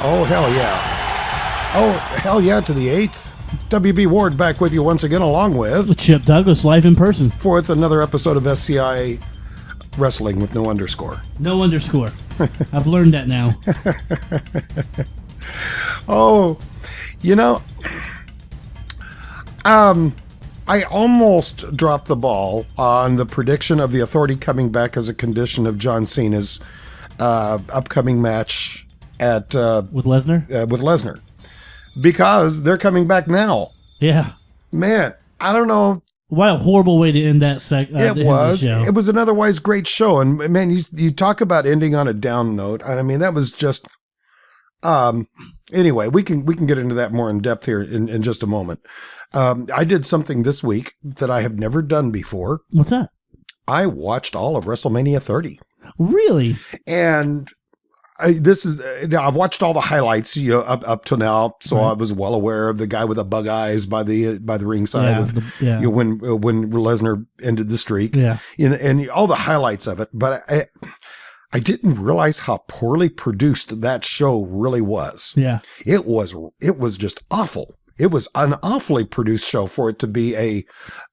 Oh, hell yeah. Oh, hell yeah to the 8th. WB Ward back with you once again, along with Chip Douglas, live in person. Fourth, another episode of SCI Wrestling with no underscore. No underscore. I've learned that now. Oh, you know, I almost dropped the ball on the prediction of the Authority coming back as a condition of John Cena's upcoming match at With Lesnar? With Lesnar, because they're coming back now. Yeah. Man, I don't know. What a horrible way to end that It was. It was an otherwise great show, and man, you talk about ending on a down note. I mean, that was just. Anyway, we can get into that more in depth here in just a moment. I did something this week that I have never done before. What's that? I watched all of WrestleMania 30. Really? And I've watched all the highlights up to now, so right. I was well aware of the guy with the bug eyes by the ringside when Lesnar ended the streak. Yeah, and all the highlights of it. But I didn't realize how poorly produced that show really was. Yeah, it was just awful. It was an awfully produced show for it to be a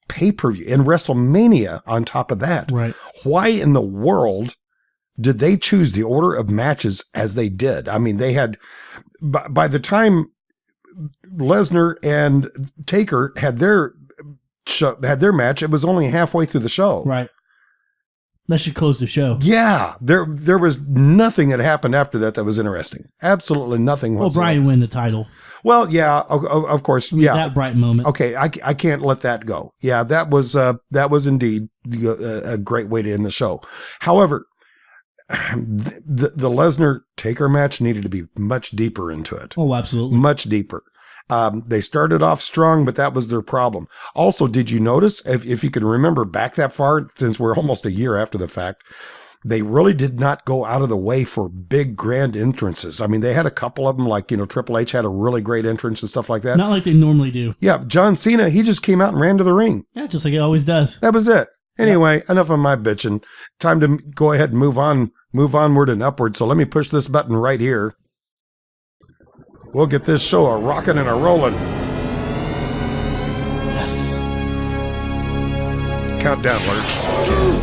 pay-per-view and WrestleMania on top of that. Right? Why in the world did they choose the order of matches as they did? I mean, they had, by the time Lesnar and Taker had their match, it was only halfway through the show. Right. That should close the show. Yeah. There was nothing that happened after that was interesting. Absolutely nothing whatsoever. Well, Bryan win the title. Well, yeah, of course. Yeah. That bright moment. Okay. I can't let that go. Yeah. That was indeed a great way to end the show. However, the Lesnar Taker match needed to be much deeper into it. Oh, absolutely. Much deeper. They started off strong, but that was their problem. Also, did you notice, if you can remember back that far, since we're almost a year after the fact, they really did not go out of the way for big, grand entrances. I mean, they had a couple of them, like, Triple H had a really great entrance and stuff like that. Not like they normally do. Yeah, John Cena, he just came out and ran to the ring. Yeah, just like he always does. That was it. Anyway, enough of my bitching. Time to go ahead and move onward and upward. So let me push this button right here. We'll get this show a rocking and a rolling. Yes. Countdown, Lurch. 10,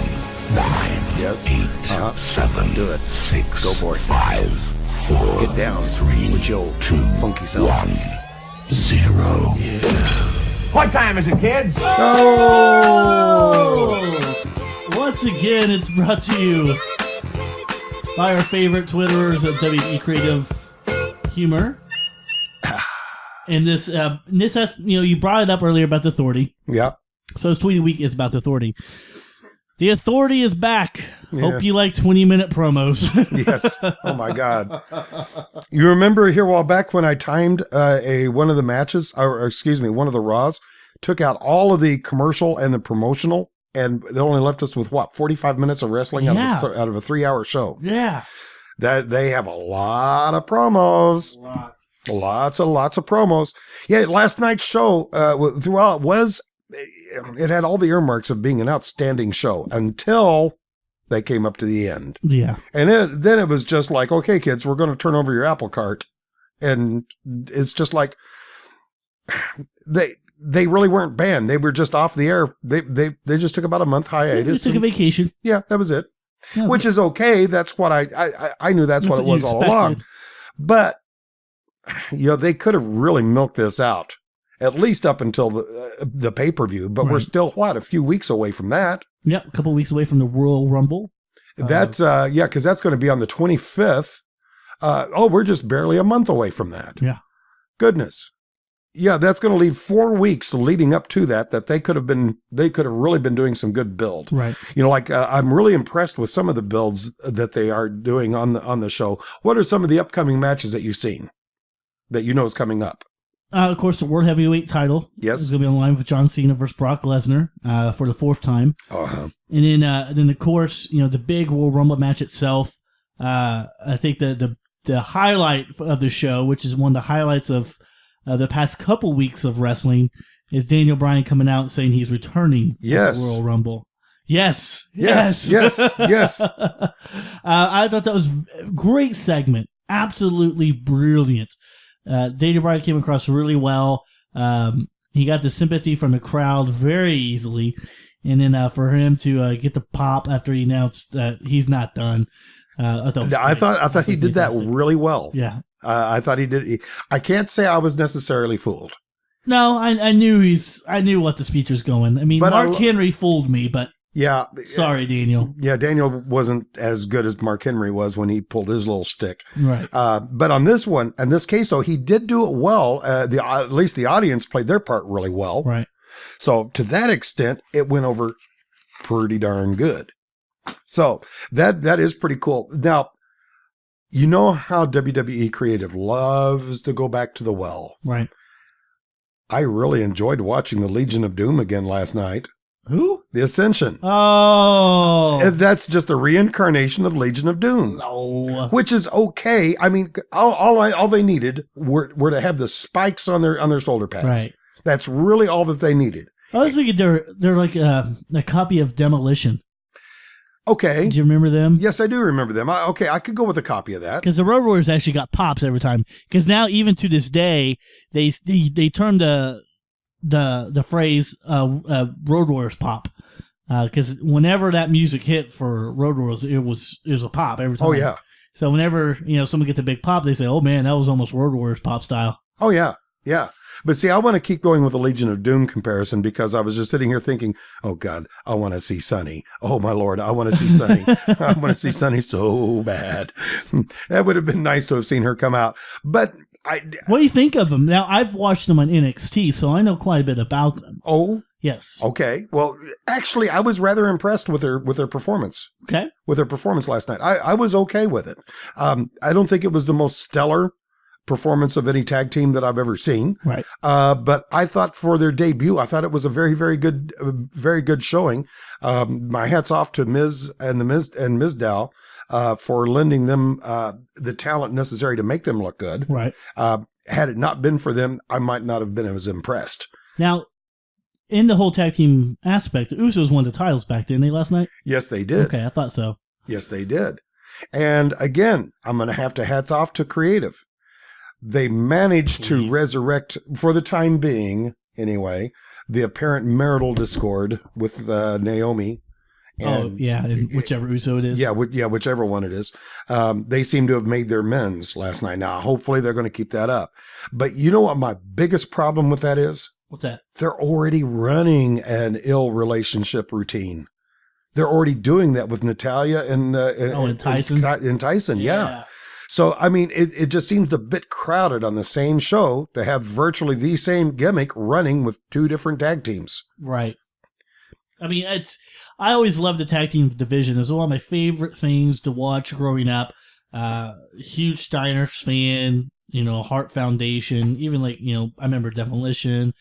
9, yes. 8, 7, do it. 6, go for it. 5, 4, get down. 3, with your 2, funky self. 1, 0. Yeah. What time is it, kids? Oh! Once again, it's brought to you by our favorite Twitterers of WE Creative Humor. And this has, you brought it up earlier about the Authority. Yeah. So this tweet week is about the Authority. The Authority is back. Yeah. Hope you like 20-minute promos. Yes. Oh my God. You remember here a while back when I timed one of the matches, or excuse me, one of the Raws, took out all of the commercial and the promotional, and they only left us with 45 minutes of wrestling out of a 3-hour show. Yeah. That they have a lot of promos. Lots of promos. Yeah, last night's show throughout it had all the earmarks of being an outstanding show until they came up to the end. Yeah. And then it was just like, okay, kids, we're going to turn over your apple cart. And it's just like they really weren't banned. They were just off the air. They just took about a month hiatus. They took a vacation. Yeah, that was it. Yeah, which is okay. That's what I knew that's what it was all along. But they could have really milked this out, at least up until the pay-per-view, but we're still, a few weeks away from that. Yep, a couple weeks away from the Royal Rumble. That's, because that's going to be on the 25th. We're just barely a month away from that. Yeah. Goodness. Yeah, that's going to leave 4 weeks leading up to that they could have really been doing some good build. Right. I'm really impressed with some of the builds that they are doing on the show. What are some of the upcoming matches that you've seen that is coming up? Of course, the World Heavyweight title. Yes. Is going to be on the line with John Cena versus Brock Lesnar for the 4th time. Uh-huh. And then of course, the big Royal Rumble match itself. I think the highlight of the show, which is one of the highlights of the past couple weeks of wrestling, is Daniel Bryan coming out saying he's returning to the Royal Rumble. Yes. Yes. I thought that was a great segment. Absolutely brilliant. Daniel Bryan came across really well. He got the sympathy from the crowd very easily. And then for him to get the pop after he announced that he's not done, I thought he did that really well. Yeah, I thought he did. I can't say I was necessarily fooled. No, I knew what the speech was going. I mean, But Mark Henry fooled me, but yeah, sorry, Daniel. Yeah, Daniel wasn't as good as Mark Henry was when he pulled his little shtick. Right. But on this one, in this case, though, he did do it well. At least the audience played their part really well. Right. So to that extent, it went over pretty darn good. So that is pretty cool. Now, you know how WWE Creative loves to go back to the well. Right. I really enjoyed watching the Legion of Doom again last night. Who? The Ascension. Oh. That's just a reincarnation of Legion of Doom. No. Which is okay. I mean, all they needed were to have the spikes on their shoulder pads. Right. That's really all that they needed. I was thinking they're like a copy of Demolition. Okay. Do you remember them? Yes, I do remember them. I could go with a copy of that. Because the Road Warriors actually got pops every time. Because now, even to this day, they term the phrase Road Warriors pop. Because whenever that music hit for Road Warriors, it was a pop every time. Oh yeah. So whenever someone gets a big pop, they say, "Oh man, that was almost Road Warriors pop style." Oh yeah, yeah. But see, I want to keep going with the Legion of Doom comparison because I was just sitting here thinking, "Oh God, I want to see Sonny. Oh my Lord, I want to see Sonny. I want to see Sonny so bad." That would have been nice to have seen her come out. But what do you think of them? Now, I've watched them on NXT, so I know quite a bit about them. Oh. Yes. Okay. Well, actually, I was rather impressed with her performance. Okay. With her performance last night. I was okay with it. I don't think it was the most stellar performance of any tag team that I've ever seen. Right. But I thought for their debut, I thought it was a very, very good showing. My hat's off to Miz and Mizdow for lending them the talent necessary to make them look good. Right. Had it not been for them, I might not have been as impressed. Now, in the whole tag team aspect, the Usos won the titles back, didn't they, last night? Yes, they did. Okay, I thought so. Yes, they did. And again, I'm going to have to hats off to Creative. They managed to resurrect, for the time being, anyway, the apparent marital discord with Naomi. And, whichever Uso it is. Yeah, whichever one it is. They seem to have made their amends last night. Now, hopefully they're going to keep that up. But you know what my biggest problem with that is? What's that? They're already running an ill relationship routine. They're already doing that with Natalya and Tyson. And Tyson, yeah. So, I mean, it just seems a bit crowded on the same show to have virtually the same gimmick running with two different tag teams. Right. I mean, I always loved the tag team division. It was one of my favorite things to watch growing up. Huge Steiner's fan, Hart Foundation, even I remember Demolition,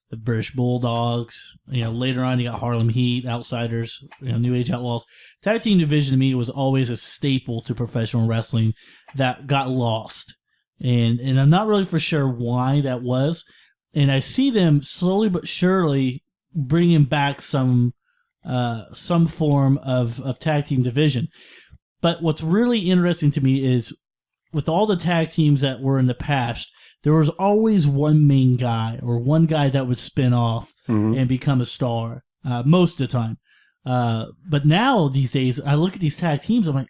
the British Bulldogs. Later on you got Harlem Heat, Outsiders, New Age Outlaws. Tag team division to me was always a staple to professional wrestling that got lost. And I'm not really for sure why that was. And I see them slowly but surely bringing back some form of tag team division. But what's really interesting to me is with all the tag teams that were in the past, there was always one main guy or one guy that would spin off and become a star most of the time. But now these days, I look at these tag teams, I'm like,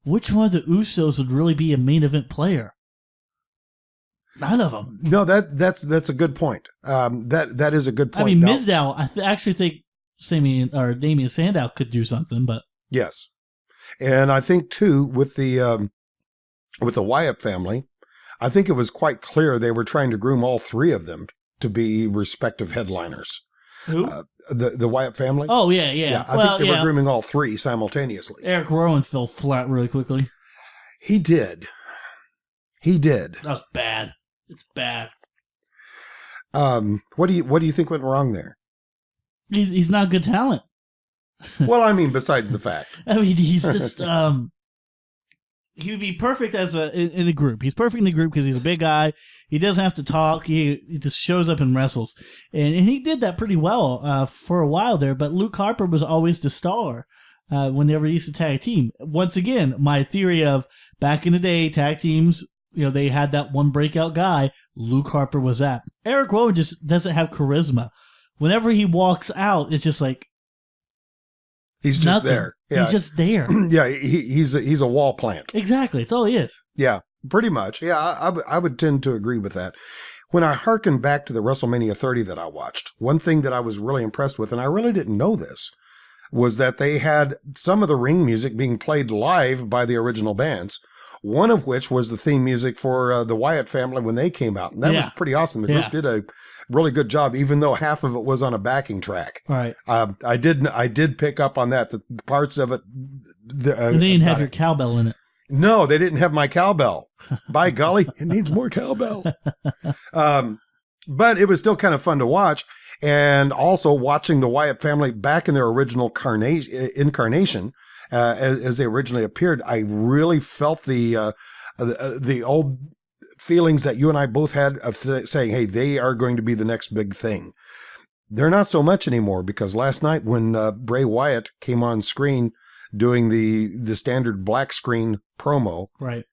which one of the Usos would really be a main event player? None of them. No, that's a good point. That is a good point. I mean, Mizdow, I actually think Damian Sandow could do something, but yes, and I think too with the Wyatt family, I think it was quite clear they were trying to groom all three of them to be respective headliners. Who? The Wyatt family. Oh yeah. I think they were grooming all three simultaneously. Eric Rowan fell flat really quickly. He did. That was bad. It's bad. What do you think went wrong there? He's not good talent. Well, I mean, besides the fact. I mean, he's just he would be perfect as in a group. He's perfect in the group because he's a big guy. He doesn't have to talk. He just shows up and wrestles, and he did that pretty well for a while there. But Luke Harper was always the star whenever he used to tag team. Once again, my theory of back in the day, tag teams, they had that one breakout guy. Luke Harper was that. Eric Rowan just doesn't have charisma. Whenever he walks out, it's just like he's just nothing. there. Yeah. He's just there. Yeah, he's a wall plant. Exactly. That's all he is. Yeah, pretty much. Yeah, I would tend to agree with that. When I hearken back to the WrestleMania 30 that I watched, one thing that I was really impressed with, and I really didn't know this, was that they had some of the ring music being played live by the original bands. One of which was the theme music for the Wyatt family when they came out. And that was pretty awesome. The group did a really good job, even though half of it was on a backing track. All right. I did pick up on that. The parts of it. And they didn't have your cowbell in it. No, they didn't have my cowbell. By golly, it needs more cowbell. But it was still kind of fun to watch. And also watching the Wyatt family back in their original incarnation, as they originally appeared, I really felt the old feelings that you and I both had of saying, hey, they are going to be the next big thing. They're not so much anymore, because last night when Bray Wyatt came on screen doing the standard black screen promo, right,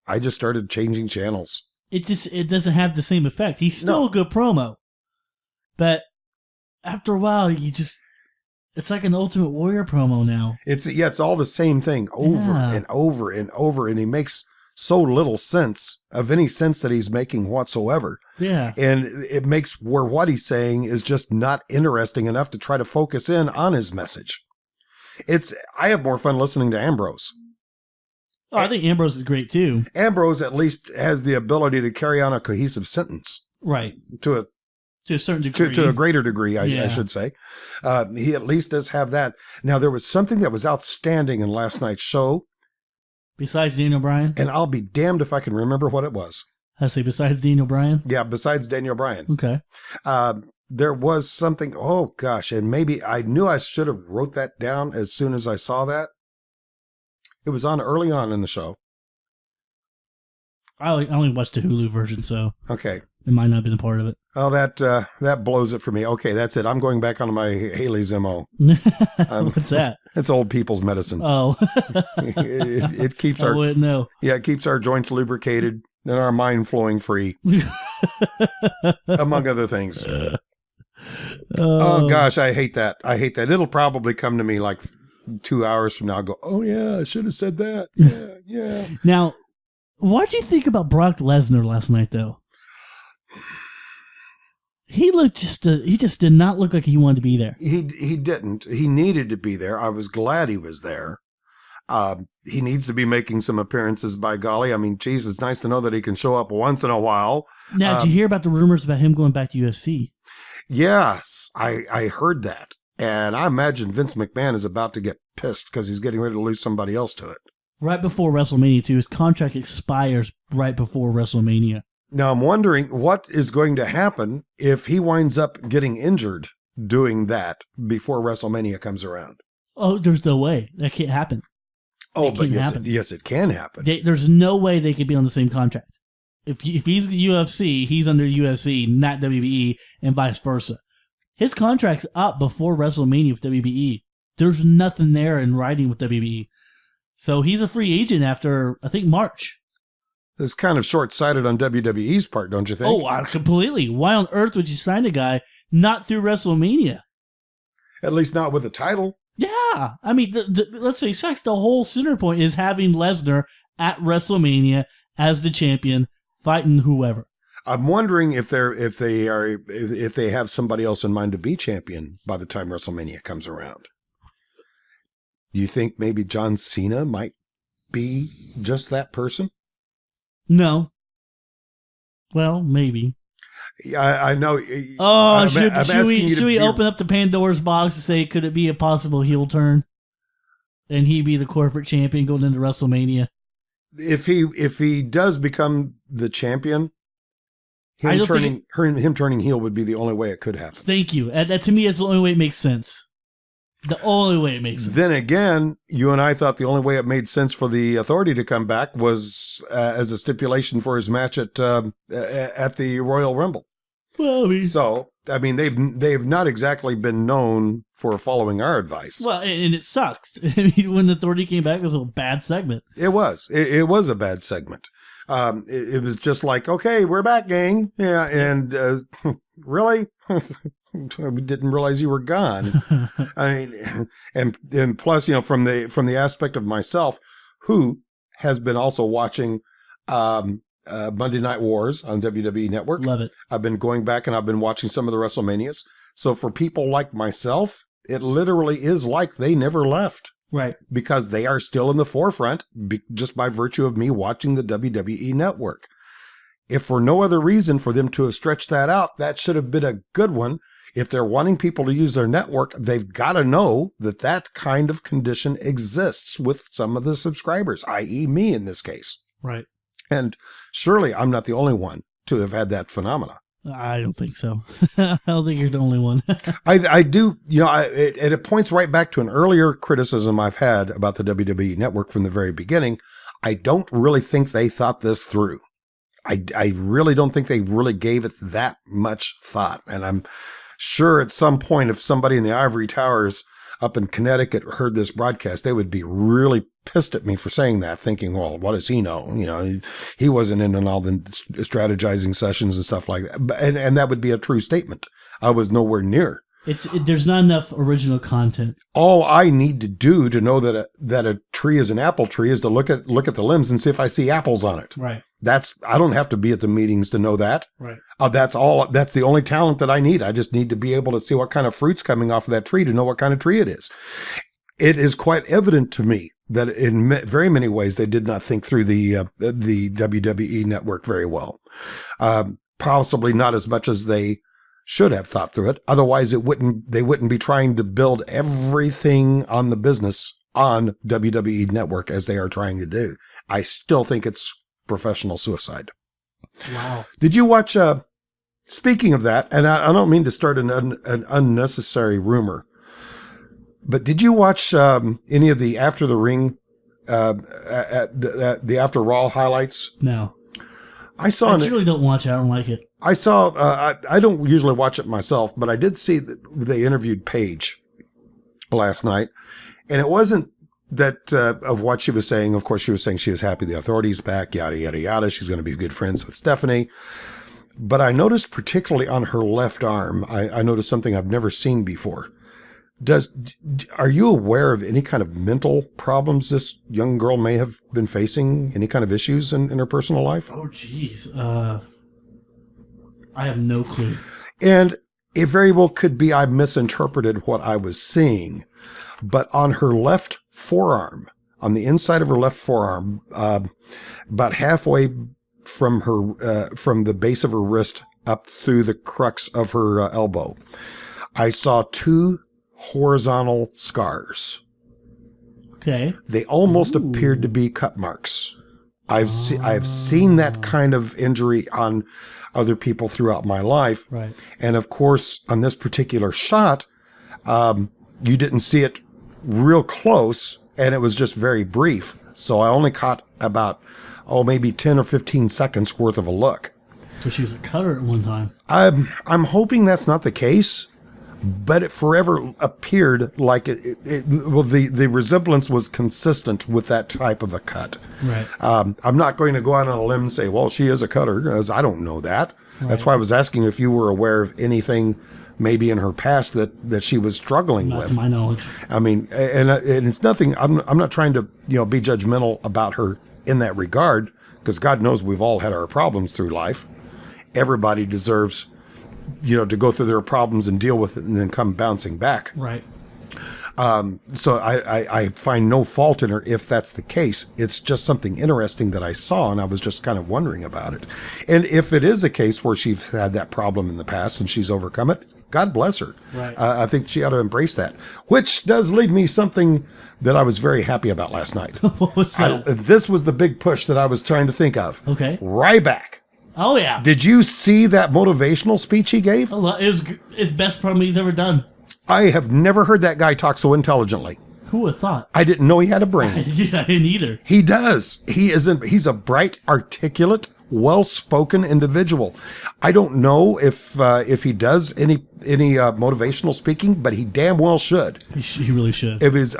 I just started changing channels. It doesn't have the same effect. He's still a good promo, but after a while, it's like an Ultimate Warrior promo now. It's all the same thing over and over and over, and he makes so little sense of any sense that he's making whatsoever. Yeah. And it makes where what he's saying is just not interesting enough to try to focus in on his message. I have more fun listening to Ambrose. Oh, I think Ambrose is great too. Ambrose at least has the ability to carry on a cohesive sentence. Right. To a certain degree. To a greater degree, I should say. He at least does have that. Now, there was something that was outstanding in last night's show. Besides Daniel Bryan? And I'll be damned if I can remember what it was. I say besides Daniel Bryan? Yeah, besides Daniel Bryan. Okay. There was something, oh gosh, and maybe I knew I should have wrote that down as soon as I saw that. It was on early on in the show. I only watched the Hulu version, so okay, it might not have been a part of it. Oh, that blows it for me. Okay, that's it. I'm going back onto my Haley's MO. What's that? It's old people's medicine. Oh. it keeps I wouldn't know. Yeah, it keeps our joints lubricated and our mind flowing free, among other things. Oh gosh, I hate that. It'll probably come to me like 2 hours from now. I'll go, oh yeah, I should have said that. Yeah. Now, what did you think about Brock Lesnar last night, though? He just did not look like he wanted to be there. He didn't. He needed to be there. I was glad he was there. He needs to be making some appearances, by golly. I mean, geez, it's nice to know that he can show up once in a while. Now, did you hear about the rumors about him going back to UFC? Yes, I heard that. And I imagine Vince McMahon is about to get pissed because he's getting ready to lose somebody else to it. Right before WrestleMania, too. His contract expires right before WrestleMania. Now, I'm wondering what is going to happen if he winds up getting injured doing that before WrestleMania comes around. Oh, there's no way. That can't happen. Oh, but yes, it can happen. There's no way they could be on the same contract. If he's UFC, he's under UFC, not WBE, and vice versa. His contract's up before WrestleMania with WBE. There's nothing there in writing with WBE. So he's a free agent after, I think, March. It's kind of short-sighted on WWE's part, don't you think? Oh, completely. Why on earth would you sign a guy not through WrestleMania? At least not with a title. Yeah. I mean, let's face facts. The whole center point is having Lesnar at WrestleMania as the champion, fighting whoever. I'm wondering if they have somebody else in mind to be champion by the time WrestleMania comes around. Do you think maybe John Cena might be just that person? No. Well, maybe. I know. Oh, should we open up the Pandora's box and say, could it be a possible heel turn? And he be the corporate champion going into WrestleMania? If he does become the champion, him turning heel would be the only way it could happen. Thank you. That to me is the only way it makes sense. The only way it makes sense. Then again, you and I thought the only way it made sense for the Authority to come back was as a stipulation for his match at the Royal Rumble. Well, So, I mean, they've not exactly been known for following our advice. Well, and it sucked. I mean, when the Authority came back, it was a bad segment. It was. It was a bad segment. It was just like, okay, we're back, gang. Yeah, and really? We didn't realize you were gone. I mean, and plus, from the aspect of myself, who has been also watching Monday Night Wars on WWE Network. Love it. I've been going back and I've been watching some of the WrestleManias. So for people like myself, it literally is like they never left. Right. Because they are still in the forefront just by virtue of me watching the WWE Network. If for no other reason for them to have stretched that out, that should have been a good one. If they're wanting people to use their network, they've got to know that that kind of condition exists with some of the subscribers, i.e. me in this case. Right. And surely I'm not the only one to have had that phenomena. I don't think so. I don't think you're the only one. I do, it points right back to an earlier criticism I've had about the WWE Network from the very beginning. I don't really think they thought this through. I really don't think they really gave it that much thought. And I'm sure at some point, if somebody in the ivory towers up in Connecticut heard this broadcast, they would be really pissed at me for saying that, thinking, well, what does he know? He wasn't in all the strategizing sessions and stuff like that. And that would be a true statement. I was nowhere near. There's not enough original content. All I need to do to know that a tree is an apple tree is to look at the limbs and see if I see apples on it. Right. I don't have to be at the meetings to know that. Right. That's the only talent that I need. I just need to be able to see what kind of fruit's coming off of that tree to know what kind of tree it is. It is quite evident to me that in very many ways they did not think through the WWE Network very well. Possibly not as much as they should have thought through it. Otherwise, they wouldn't be trying to build everything on the business on WWE Network as they are trying to do. I still think it's professional suicide. Wow. Did you watch, speaking of that, and I don't mean to start an unnecessary rumor, but did you watch any of the After the Ring, the After Raw highlights? No. I really don't watch it. I don't like it. I saw, I don't usually watch it myself, but I did see that they interviewed Paige last night, and it wasn't that of what she was saying. Of course, she was saying she was happy the Authority's back, yada, yada, yada. She's going to be good friends with Stephanie. But I noticed particularly on her left arm, I noticed something I've never seen before. Are you aware of any kind of mental problems this young girl may have been facing? Any kind of issues in her personal life? Oh, geez. I have no clue. And it very well could be I misinterpreted what I was seeing. But on her left forearm, on the inside of her left forearm, about halfway from the base of her wrist up through the crux of her elbow, I saw two horizontal scars. Okay. They almost appeared to be cut marks. I've seen that kind of injury on other people throughout my life. Right. And of course, on this particular shot, you didn't see it real close, and it was just very brief. So I only caught about, maybe 10 or 15 seconds worth of a look. So she was a cutter at one time. I'm hoping that's not the case, but it forever appeared like the resemblance was consistent with that type of a cut. Right. I'm not going to go out on a limb and say, well, she is a cutter, because I don't know that. Right. That's why I was asking if you were aware of anything maybe in her past that she was struggling Not with. to my knowledge. I mean, and it's nothing. I'm not trying to be judgmental about her in that regard, because God knows we've all had our problems through life. Everybody deserves, to go through their problems and deal with it and then come bouncing back. Right. So I find no fault in her if that's the case. It's just something interesting that I saw, and I was just kind of wondering about it. And if it is a case where she's had that problem in the past and she's overcome it, God bless her. Right. I think she ought to embrace that, which does lead me something that I was very happy about last night. What was that? This was the big push that I was trying to think of. Okay. Ryback. Oh, yeah. Did you see that motivational speech he gave? It was his best promo he's ever done. I have never heard that guy talk so intelligently. Who would have thought? I didn't know he had a brain. I didn't either. He does. He's a bright, articulate, well-spoken individual. I don't know if he does any motivational speaking, but he damn well should. He really should. It was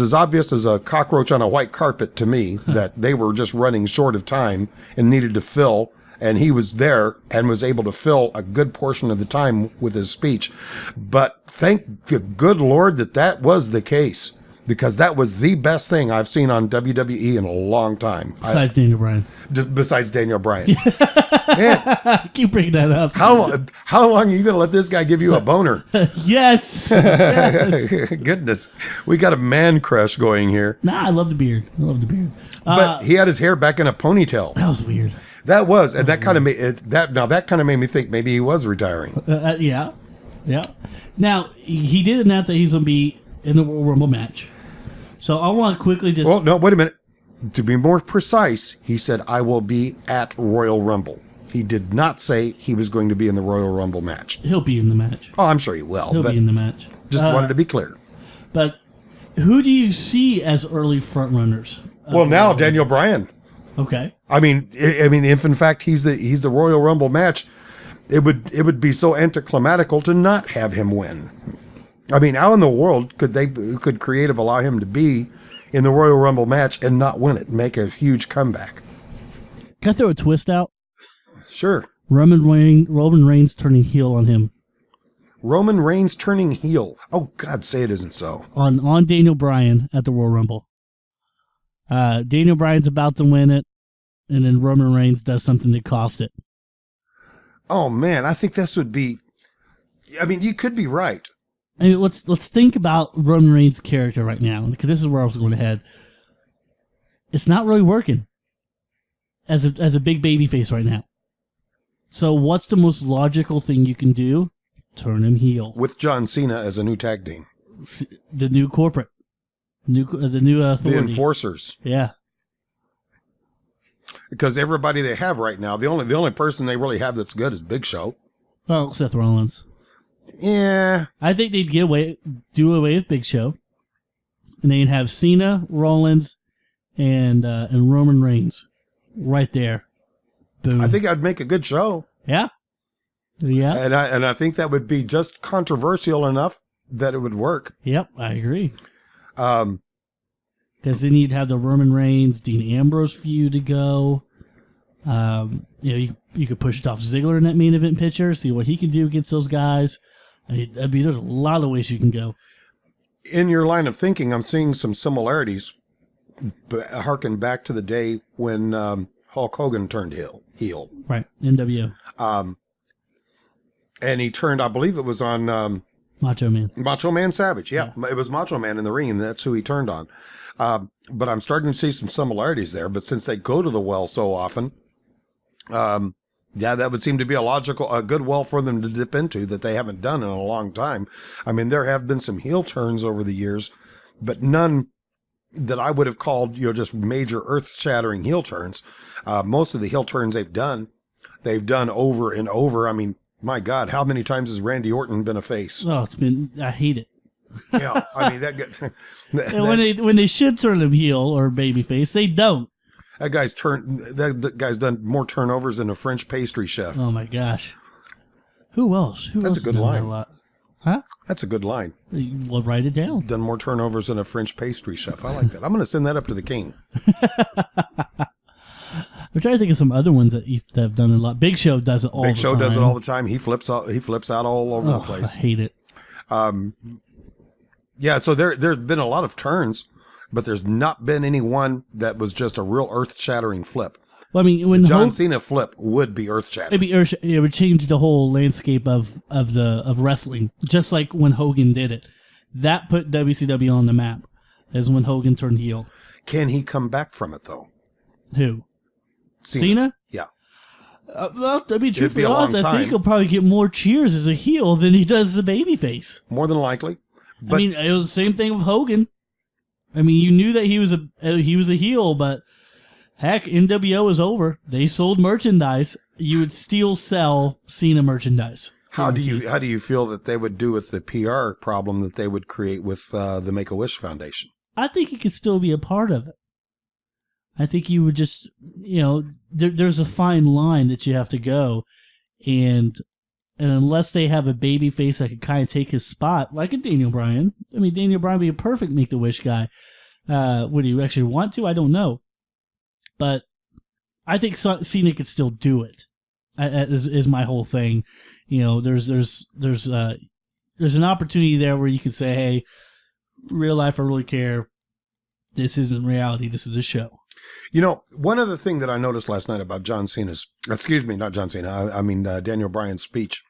as obvious as a cockroach on a white carpet to me that they were just running short of time and needed to fill. And he was there and was able to fill a good portion of the time with his speech. But thank the good Lord that was the case, because that was the best thing I've seen on WWE in a long time. Besides Daniel Bryan. Besides Daniel Bryan. Man, I keep bringing that up. how long are you going to let this guy give you a boner? Yes. Goodness. We got a man crush going here. Nah, I love the beard. But he had his hair back in a ponytail. That was weird. That was, and that kind of made that kind of made me think maybe he was retiring. Yeah. Now he did announce that he's going to be in the Royal Rumble match. So I want to quickly just. Well, no, wait a minute. To be more precise, he said I will be at Royal Rumble. He did not say he was going to be in the Royal Rumble match. He'll be in the match. Oh, I'm sure he will. He'll be in the match. Just wanted to be clear. But who do you see as early front runners? Well, now Daniel Bryan. Okay. I mean, if in fact he's the Royal Rumble match, it would be so anticlimactical to not have him win. I mean, how in the world could creative allow him to be in the Royal Rumble match and not win it, make a huge comeback? Can I throw a twist out? Sure. Roman Reigns turning heel on him. Roman Reigns turning heel. Oh God, say it isn't so. On Daniel Bryan at the Royal Rumble. Daniel Bryan's about to win it, and then Roman Reigns does something that cost it. Oh man, I think this would be. I mean, you could be right. I mean, let's think about Roman Reigns' character right now, because this is where I was going to head. It's not really working as a big baby face right now. So what's the most logical thing you can do? Turn him heel With John Cena as a new tag team. The new corporate. The new authority. The enforcers. Yeah. Because everybody they have right now, the only person they really have that's good is Big Show. Well, Seth Rollins. Yeah. I think they'd do away with Big Show, and they'd have Cena, Rollins, and Roman Reigns right there. Boom. I think I'd make a good show. Yeah. Yeah. And I think that would be just controversial enough that it would work. Yep, I agree. Because then you'd have the Roman Reigns, Dean Ambrose feud to go. You could push Dolph Ziggler in that main event picture, see what he can do against those guys. I mean, there's a lot of ways you can go. In your line of thinking, I'm seeing some similarities, harken back to the day when Hulk Hogan turned heel. Right, NWO. And he turned, I believe it was on Macho Man. Macho Man Savage. Yeah, it was Macho Man in the ring. That's who he turned on. But I'm starting to see some similarities there. But since they go to the well so often, that would seem to be a good well for them to dip into that they haven't done in a long time. I mean, there have been some heel turns over the years, but none that I would have called, just major earth-shattering heel turns. Most of the heel turns they've done over and over. I mean, my God, how many times has Randy Orton been a face? Oh, I hate it. Yeah, I mean and when they should turn them heel or babyface, they don't. That guy's done more turnovers than a French pastry chef. Oh my gosh. Who else? That's a good line. A lot? Huh? That's a good line. Well, write it down. Done more turnovers than a French pastry chef. I like that. I'm going to send that up to the king. I'm trying to think of some other ones that have done a lot. Big Show does it all the time. Big Show does it all the time. He flips out all over the place. I hate it. Yeah, so there's been a lot of turns, but there's not been any one that was just a real earth-shattering flip. Well, I mean, when the John Cena flip would be earth-shattering. It would change the whole landscape of wrestling, just like when Hogan did it. That put WCW on the map, as when Hogan turned heel. Can he come back from it, though? Who? Cena? Yeah. Well, to be truthfully honest, I think he'll probably get more cheers as a heel than he does as a babyface. More than likely. But, I mean, it was the same thing with Hogan. I mean, you knew that he was a heel, but heck, NWO was over. They sold merchandise. You would still sell Cena merchandise. How do you feel that they would do with the PR problem that they would create with the Make-A-Wish Foundation? I think it could still be a part of it. I think you would just, there's a fine line that you have to go, and unless they have a baby face that could kind of take his spot, like a Daniel Bryan. I mean, Daniel Bryan would be a perfect Make-A-Wish guy. Would he actually want to? I don't know. But I think Cena could still do it, is my whole thing. There's an opportunity there where you can say, hey, real life, I really care. This isn't reality. This is a show. One other thing that I noticed last night about John Cena's, not John Cena, I mean Daniel Bryan's speech.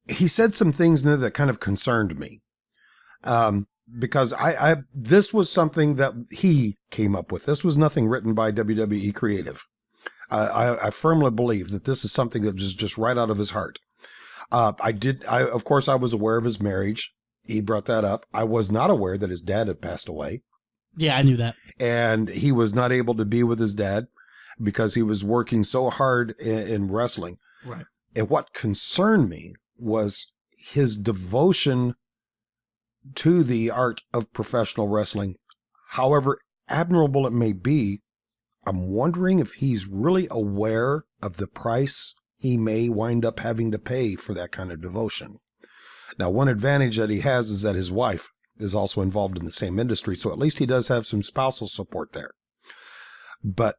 He said some things in there that kind of concerned me. Because this was something that he came up with. This was nothing written by WWE Creative. I firmly believe that this is something that was just right out of his heart. Of course, I was aware of his marriage. He brought that up. I was not aware that his dad had passed away. Yeah, I knew that. And he was not able to be with his dad because he was working so hard in wrestling. Right. And what concerned me was his devotion to the art of professional wrestling. However admirable it may be, I'm wondering if he's really aware of the price he may wind up having to pay for that kind of devotion. Now, one advantage that he has is that his wife is also involved in the same industry, so at least he does have some spousal support there. But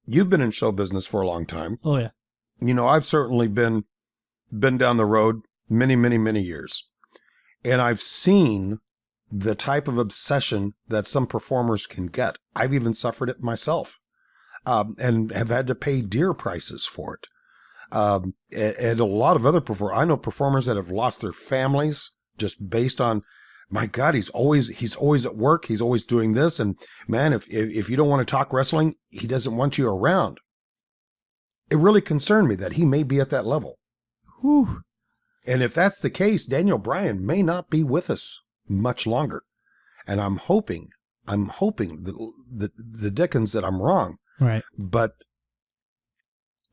you've been in show business for a long time. Oh, yeah. I've certainly been down the road many, many, many years. And I've seen the type of obsession that some performers can get. I've even suffered it myself, and have had to pay dear prices for it. And a lot of other performers, I know performers that have lost their families just based on, my God, he's always at work. He's always doing this. And man, if you don't want to talk wrestling, he doesn't want you around. It really concerned me that he may be at that level. Whew. And if that's the case, Daniel Bryan may not be with us much longer. And I'm hoping the dickens that I'm wrong. Right. But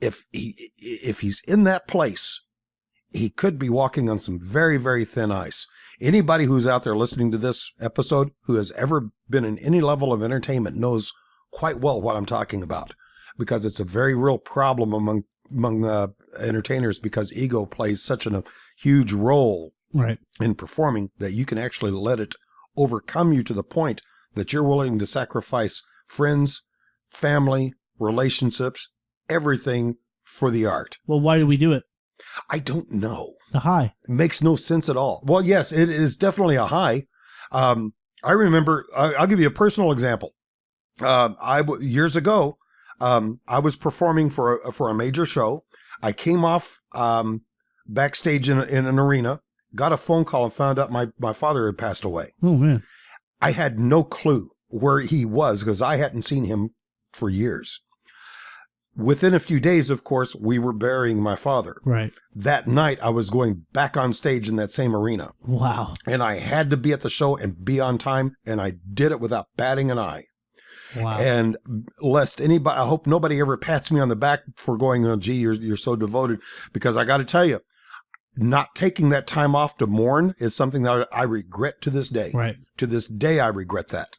if he's in that place, he could be walking on some very, very thin ice. Anybody who's out there listening to this episode who has ever been in any level of entertainment knows quite well what I'm talking about, because it's a very real problem among entertainers, because ego plays such a huge role right in performing that you can actually let it overcome you to the point that you're willing to sacrifice friends, family, relationships, everything for the art. Well, why do we do it? I don't know. The high. It makes no sense at all. Well, yes, it is definitely a high. I remember, I'll give you a personal example. Years ago, I was performing for a major show. I came off backstage in an arena, got a phone call, and found out my father had passed away. Oh, man. I had no clue where he was because I hadn't seen him for years. Within a few days, of course, we were burying my father. Right. That night, I was going back on stage in that same arena. Wow. And I had to be at the show and be on time, and I did it without batting an eye. Wow. And lest anybody, I hope nobody ever pats me on the back for going, oh, gee, you're so devoted, because I got to tell you, not taking that time off to mourn is something that I regret to this day. Right. To this day, I regret that.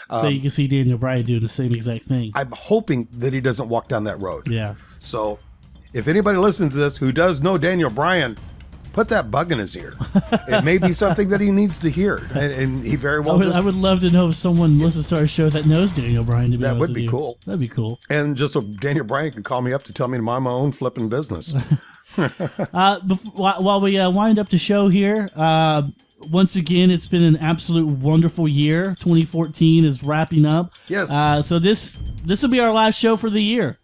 So you can see Daniel Bryan doing the same exact thing. I'm hoping that he doesn't walk down that road. Yeah. So if anybody listens to this who does know Daniel Bryan, put that bug in his ear. It may be something that he needs to hear. And he very well I would love to know if someone listens to our show that knows Daniel Bryan. To be that honest would with be you. cool. That'd be cool. And just so Daniel Bryan can call me up to tell me to mind my own flipping business. While we wind up the show here, once again, it's been an absolute wonderful year. 2014 is wrapping up. Yes. So this will be our last show for the year.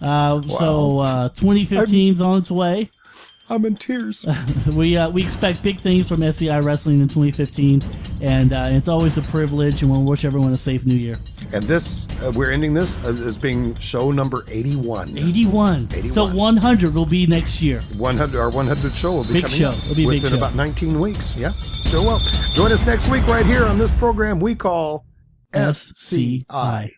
So 2015's on its way. I'm in tears. We expect big things from SCI Wrestling in 2015, and it's always a privilege, and we'll wish everyone a safe new year. And this, we're ending this as being show number 81. 81. So 100 will be next year. 100, our 100th show will be Big coming show. up It'll be a big within show. about 19 weeks. Yeah. So well, join us next week right here on this program we call SCI.